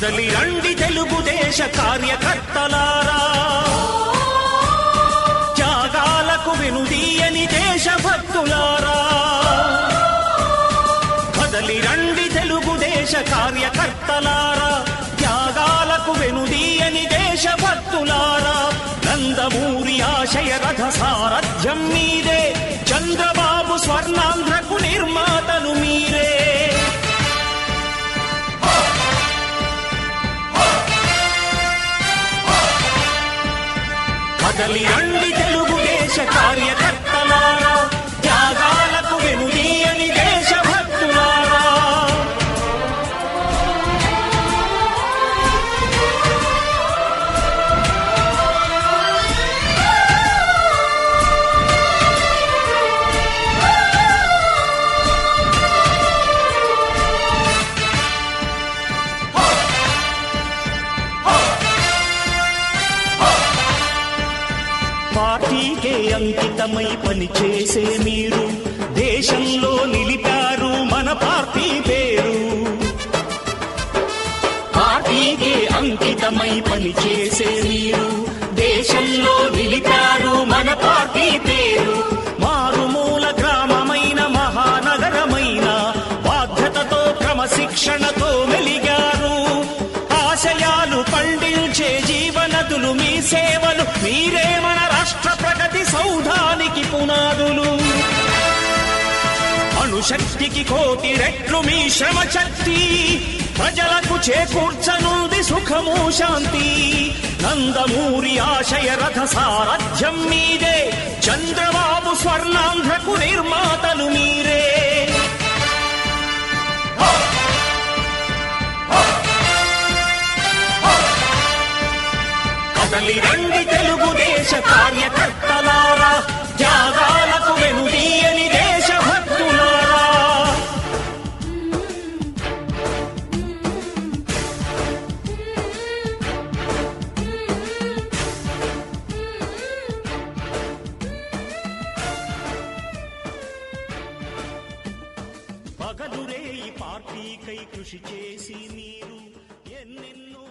కదలి రండి తెలుగుదేశ కార్యకర్తలారా, త్యాగాలకు వెనుదీయని దేశభక్తులారా. కదలి రండి తెలుగుదేశ కార్యకర్తలారా, త్యాగాలకు వెనుదీయని దేశభక్తులారా. నందమూరి ఆశయ రథ సారథ్యం మీరే, చంద్రబాబు స్వర్ణాంధ్రకు నిర్మాతలు మీరే. కదలి రండి తెలుగుదేశ కార్యకర్తలారా, త్యాగాలకు వెనుదీయని దేశభక్తులారా. పార్టీకే అంకితమై పనిచేసే మీరు దేశంలో నిలిపారు మన పార్టీ పేరు. పార్టీకే అంకితమై పనిచేసే మీరు దేశంలో నిలిపారు మన పార్టీ పేరు. మారుమూల గ్రామమైన మహానగరమైన బాధ్యతతో క్రమశిక్షణతో మెలిగారు. ఆశయాలు పండించే జీవనదులు మీ సేవలు, మీరే మన రాష్ట్ర ప్రగతి సౌధానికి పునాదులు. అణుశక్తికి కోటి రెట్లు మీ శ్రమ శక్తి, ప్రజలకు చేకూర్చనుంది సుఖము శాంతి. నందమూరి ఆశయ రథ సారథ్యం మీదే, చంద్రబాబు స్వర్ణాంధ్రకు నిర్మాతలు మీరే. కదలి రండి తెలుగుదేశ కార్యకర్తలారా, త్యాగాలకు వెనుదీయని దేశభక్తులారా. పగలురే ఈ పార్టీకై కృషి చేసి మీరు ఎన్నెన్నో